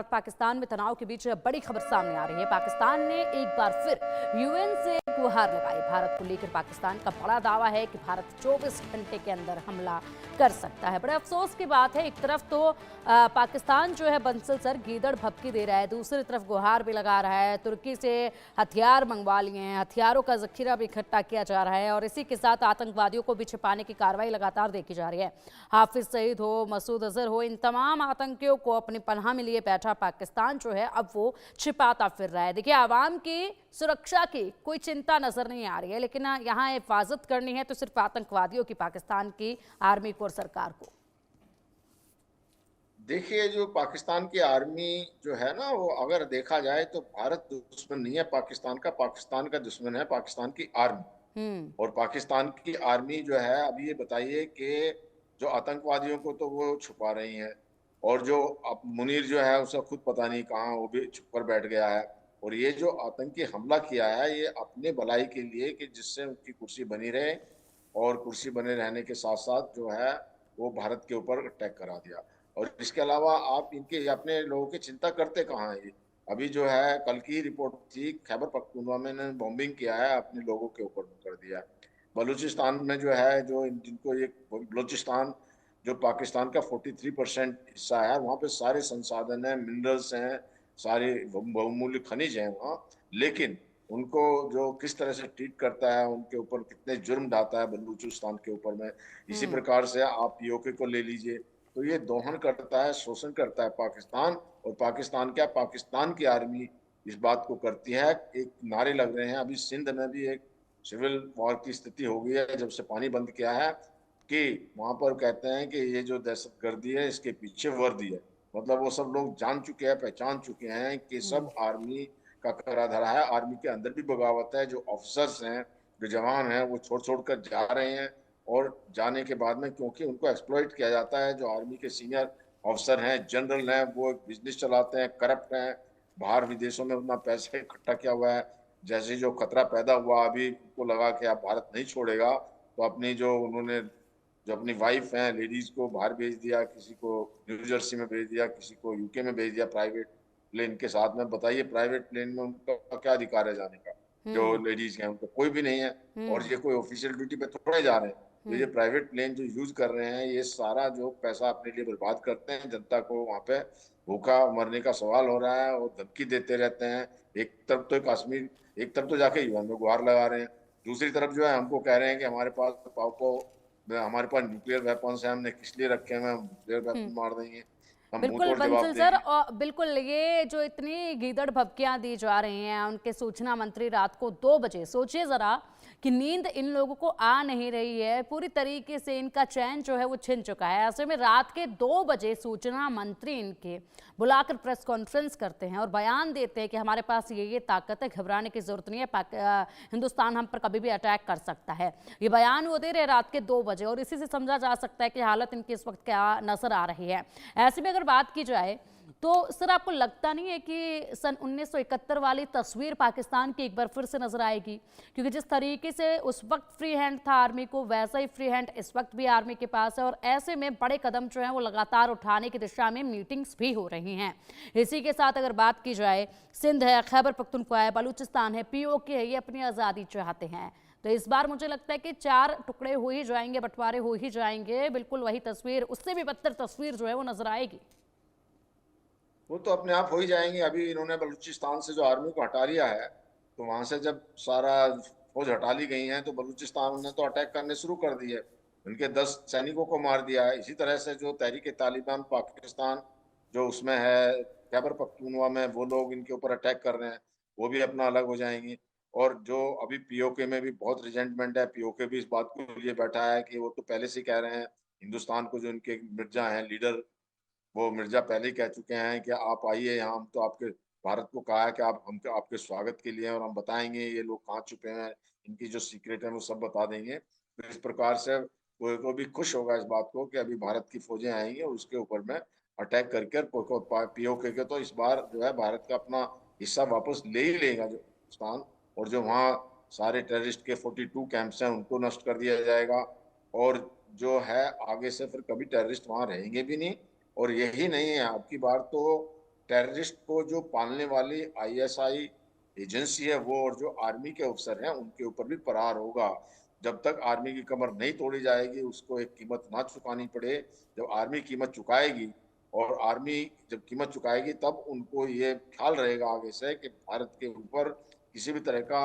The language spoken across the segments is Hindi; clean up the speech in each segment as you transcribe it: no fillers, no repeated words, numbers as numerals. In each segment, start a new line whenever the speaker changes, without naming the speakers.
पाकिस्तान में तनाव के बीच बड़ी खबर सामने आ रही है। पाकिस्तान ने एक बार फिर यूएन से गुहार लगाई। भारत को लेकर पाकिस्तान का बड़ा दावा है कि भारत 24 घंटे के अंदर हमला कर सकता है। बड़े अफसोस की बात है, एक तरफ तो पाकिस्तान जो है बंसल सर गीदड़ भपकी दे रहा है, दूसरी तरफ गुहार भी लगा रहा है। तुर्की से हथियार मंगवा लिए हैं, हथियारों का जखीरा भी इकट्ठा किया जा रहा है और इसी के साथ आतंकवादियों को भी छिपाने की कार्रवाई लगातार देखी जा रही है। हाफिज सईद हो, मसूद अजहर हो, इन तमाम आतंकियों को अपनी पनाह में लिए बैठा पाकिस्तान जो है अब वो छिपाता फिर रहा है। देखिए, आवाम की सुरक्षा की कोई चिंता नजर नहीं आ रही है, लेकिन यहाँ हिफाजत करनी है तो सिर्फ आतंकवादियों की, पाकिस्तान की आर्मी को और सरकार को।
देखिए, जो पाकिस्तान की आर्मी जो है ना, वो अगर देखा जाए तो भारत दुश्मन नहीं है पाकिस्तान का, पाकिस्तान का दुश्मन है पाकिस्तान की आर्मी। और पाकिस्तान की आर्मी जो है, अब ये बताइए कि जो आतंकवादियों को तो वो छुपा रही है, और जो अब मुनीर जो है उसे खुद पता नहीं कहाँ वो भी छुप कर बैठ गया है। और ये जो आतंकी हमला किया है, ये अपने भलाई के लिए कि जिससे उनकी कुर्सी बनी रहे, और कुर्सी बने रहने के साथ साथ जो है वो भारत के ऊपर अटैक करा दिया। और इसके अलावा आप इनके अपने लोगों की चिंता करते कहाँ हैं? ये अभी जो है कल की रिपोर्ट थी, खैबर पख्तूनवा में ने बॉम्बिंग किया है, अपने लोगों के ऊपर कर दिया। बलूचिस्तान में जो है, जो जिनको ये बलूचिस्तान जो पाकिस्तान का 43% हिस्सा है, वहाँ पे सारे संसाधन हैं, मिनरल्स हैं, सारे बहुमूल्य खनिज हैं वहाँ। लेकिन उनको जो किस तरह से ट्रीट करता है, उनके ऊपर कितने जुर्म ढाता है बलूचिस्तान के ऊपर में। इसी प्रकार से आप पीओके को ले लीजिए, तो ये दोहन करता है, शोषण करता है पाकिस्तान। और पाकिस्तान क्या, पाकिस्तान की आर्मी इस बात को करती है। एक नारे लग रहे हैं, अभी सिंध में भी एक सिविल वॉर की स्थिति हो गई है जब से पानी बंद किया है, कि वहां पर कहते हैं कि ये जो दहशतगर्दी है इसके पीछे वर्दी है। मतलब वो सब लोग जान चुके हैं, पहचान चुके हैं कि सब आर्मी का करा धरा है। आर्मी के अंदर भी बगावत है, जो ऑफिसर्स हैं, जो जवान हैं, वो छोड़ छोड़ कर जा रहे हैं। और जाने के बाद में क्योंकि उनको एक्सप्लॉइट किया जाता है, जो आर्मी के सीनियर ऑफिसर हैं, जनरल हैं, वो बिजनेस चलाते हैं, करप्ट हैं, बाहर विदेशों में अपना पैसा इकट्ठा किया हुआ है। जैसे जो खतरा पैदा हुआ, अभी उनको लगा कि अब भारत नहीं छोड़ेगा, तो अपनी जो उन्होंने जो अपनी वाइफ हैं, लेडीज को बाहर भेज दिया, किसी को न्यू जर्सी में भेज दिया, किसी को यूके में भेज दिया प्राइवेट प्लेन के साथ में। बताइए, प्राइवेट प्लेन में उनका क्या अधिकार है जाने का? जो लेडीज हैं उनका कोई भी नहीं है, और ये कोई ऑफिशियल ड्यूटी पे थोड़े जा रहे हैं। तो ये प्राइवेट प्लेन जो यूज कर रहे हैं, ये सारा जो पैसा अपने लिए बर्बाद करते हैं। जनता को वहां पे भूखा मरने का सवाल हो रहा है, और धमकी देते रहते हैं। एक तरफ तो कश्मीर, एक तरफ तो जाके यूएन में गुहार लगा रहे हैं, दूसरी तरफ जो है हमको कह रहे हैं कि हमारे पास पाओ, हमारे पास न्यूक्लियर वेपन्स हैं, हमने किस लिए रखे हैं, हम न्यूक्लियर वेपन मार देंगे, हम मुंह
बिल्कुल
तोड़ जवाब
बंसल सर,
देंगे।
और बिल्कुल ये जो इतनी गीदड़ भपकियां दी जा रही हैं, उनके सूचना मंत्री रात को 2 बजे, सोचिए जरा कि नींद इन लोगों को आ नहीं रही है, पूरी तरीके से इनका चैन जो है वो छिन चुका है। ऐसे में रात के 2 बजे सूचना मंत्री इनके बुलाकर प्रेस कॉन्फ्रेंस करते हैं और बयान देते हैं कि हमारे पास ये ताकत है, घबराने की जरूरत नहीं है, हिंदुस्तान हम पर कभी भी अटैक कर सकता है। ये बयान वो दे रहे हैं रात के 2 बजे, और इसी से समझा जा सकता है कि हालत इनकी इस वक्त क्या नजर आ रही है। ऐसे में अगर बात की जाए तो सर, आपको लगता नहीं है कि सन 1971 वाली तस्वीर पाकिस्तान की एक बार फिर से नजर आएगी? क्योंकि जिस तरीके से उस वक्त फ्री हैंड था आर्मी को, वैसा ही फ्री हैंड इस वक्त भी आर्मी के पास है, और ऐसे में बड़े कदम जो हैं वो लगातार उठाने की दिशा में मीटिंग्स भी हो रही हैं। इसी के साथ अगर बात की जाए, सिंध है, खैबर पख्तूनख्वा है, बलूचिस्तान है, पीओके है, ये अपनी आज़ादी चाहते हैं। तो इस बार मुझे लगता है कि 4 टुकड़े हो ही जाएंगे, बंटवारे हो ही जाएंगे। बिल्कुल वही तस्वीर, उससे भी बदतर तस्वीर जो है वो नजर आएगी।
वो तो अपने आप हो ही जाएंगे। अभी इन्होंने बलूचिस्तान से जो आर्मी को हटा लिया है, तो वहां से जब सारा फौज हटा ली गई है, तो बलूचिस्तान ने तो अटैक करने शुरू कर दिए, उनके 10 सैनिकों को मार दिया है। इसी तरह से जो तहरीक तालिबान पाकिस्तान जो उसमें है, खैबर पख्तूनवा में, वो लोग इनके ऊपर अटैक कर रहे हैं, वो भी अपना अलग हो जाएंगे। और जो अभी पीओके में भी बहुत रिजेंटमेंट है, पीओके भी इस बात को लिए बैठा है कि वो तो पहले से कह रहे हैं, हिंदुस्तान को जो इनके मिर्जा हैं लीडर, वो मिर्जा पहले ही कह चुके हैं कि आप आइए यहाँ, हम तो आपके भारत को कहा है कि आप हम आपके स्वागत के लिए हैं, और हम बताएंगे ये लोग कहाँ छुपे हैं, इनकी जो सीक्रेट है वो सब बता देंगे। तो इस प्रकार से वो भी खुश होगा इस बात को कि अभी भारत की फौजें आएंगी और उसके ऊपर में अटैक करके पीओके के, तो इस बार जो है भारत का अपना हिस्सा वापस ले ही लेगा जो पाकिस्तान। और जो वहाँ सारे टेररिस्ट के 42 कैंप्स हैं उनको नष्ट कर दिया जाएगा। और जो है आगे से फिर कभी टेररिस्ट वहाँ रहेंगे भी नहीं। और यही नहीं है, अब की बार तो टेररिस्ट को जो पालने वाली आईएसआई एजेंसी है वो और जो आर्मी के अफसर हैं उनके ऊपर भी प्रहार होगा। जब तक आर्मी की कमर नहीं तोड़ी जाएगी, उसको एक कीमत ना चुकानी पड़े, जब आर्मी कीमत चुकाएगी और आर्मी जब कीमत चुकाएगी तब उनको ये ख्याल रहेगा आगे से कि भारत के ऊपर किसी भी तरह का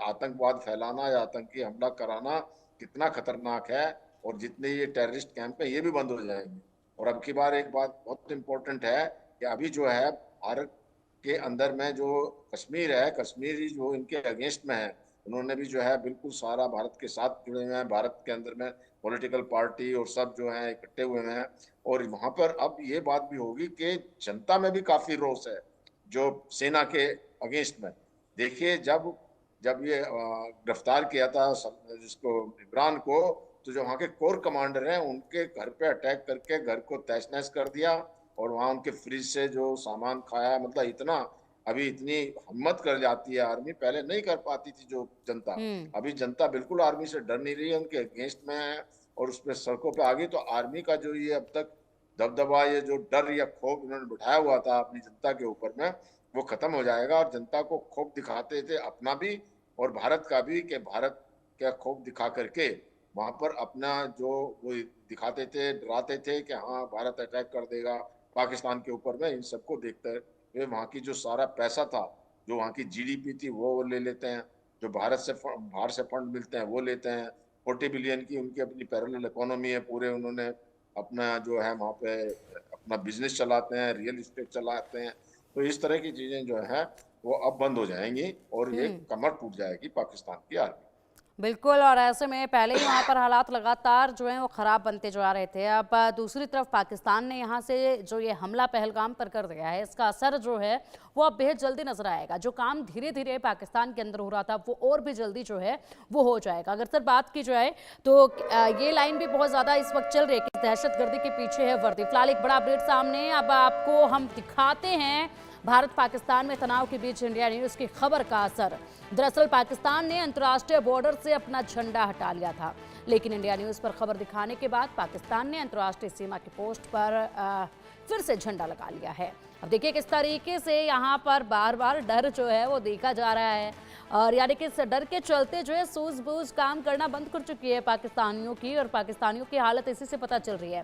आतंकवाद फैलाना या आतंकी हमला कराना कितना खतरनाक है, और जितने ये टेररिस्ट कैंप है ये भी बंद हो जाएंगे। और अब की बार एक बात बहुत इंपॉर्टेंट है कि अभी जो है भारत के अंदर में जो कश्मीर है, कश्मीरी जो इनके अगेंस्ट में है, उन्होंने भी जो है बिल्कुल सारा भारत के साथ जुड़े हुए हैं, भारत के अंदर में पॉलिटिकल पार्टी और सब जो है इकट्ठे हुए हैं। और वहां पर अब ये बात भी होगी कि जनता में भी काफी रोष है जो सेना के अगेंस्ट में। देखिए जब जब ये गिरफ्तार किया था जिसको इमरान को, तो जो वहाँ के कोर कमांडर हैं उनके घर पे अटैक करके घर को तहस नहस कर दिया और वहाँ उनके फ्रिज से जो सामान खाया, मतलब इतना अभी इतनी हिम्मत कर जाती है आर्मी, पहले नहीं कर पाती थी जो जनता। अभी जनता बिल्कुल आर्मी से डर नहीं रही है, उनके अगेंस्ट में है और उसमें सड़कों पे आ गई। तो आर्मी का जो ये अब तक दबदबा, ये जो डर या खौफ इन्होंने बिठाया हुआ था अपनी जनता के ऊपर में, वो खत्म हो जाएगा। और जनता को खौफ दिखाते थे अपना भी और भारत का भी, कि भारत का खौफ दिखा करके वहां पर अपना जो वो दिखाते थे, डराते थे कि हाँ भारत अटैक कर देगा पाकिस्तान के ऊपर में। इन सबको देखते हुए वहाँ की जो सारा पैसा था, जो वहाँ की जीडीपी थी वो ले लेते हैं, जो भारत से बाहर से फंड मिलते हैं वो लेते हैं। 40 बिलियन की उनकी अपनी पैरेलल इकोनॉमी है, पूरे उन्होंने अपना जो है वहाँ पे अपना बिजनेस चलाते हैं, रियल इस्टेट चलाते हैं। तो इस तरह की चीजें जो है वो अब बंद हो जाएंगी और ये कमर टूट जाएगी पाकिस्तान की आर्मी।
बिल्कुल। और ऐसे में पहले ही वहाँ पर हालात लगातार जो हैं वो ख़राब बनते जा रहे थे। अब दूसरी तरफ पाकिस्तान ने यहाँ से जो ये हमला पहलगाम पर कर दिया है, इसका असर जो है वो अब बेहद जल्दी नजर आएगा। जो काम धीरे धीरे पाकिस्तान के अंदर हो रहा था वो और भी जल्दी जो है वो हो जाएगा। अगर सर बात की जाए तो ये लाइन भी बहुत ज़्यादा इस वक्त चल रही है कि दहशतगर्दी के पीछे है वर्दी। फिलहाल एक बड़ा अपडेट सामने, अब आपको हम दिखाते हैं भारत पाकिस्तान में तनाव के बीच इंडिया न्यूज़ की खबर का असर। दरअसल पाकिस्तान ने अंतर्राष्ट्रीय बॉर्डर से अपना झंडा हटा लिया था, लेकिन इंडिया न्यूज़ पर खबर दिखाने के बाद पाकिस्तान ने अंतर्राष्ट्रीय सीमा की पोस्ट पर फिर से झंडा लगा लिया है। अब देखिए किस तरीके से यहाँ पर बार बार डर जो है वो देखा जा रहा है, और यानी कि इस डर के चलते जो है सूझबूझ काम करना बंद कर चुकी है पाकिस्तानियों की, और पाकिस्तानियों की हालत इसी से पता चल रही है।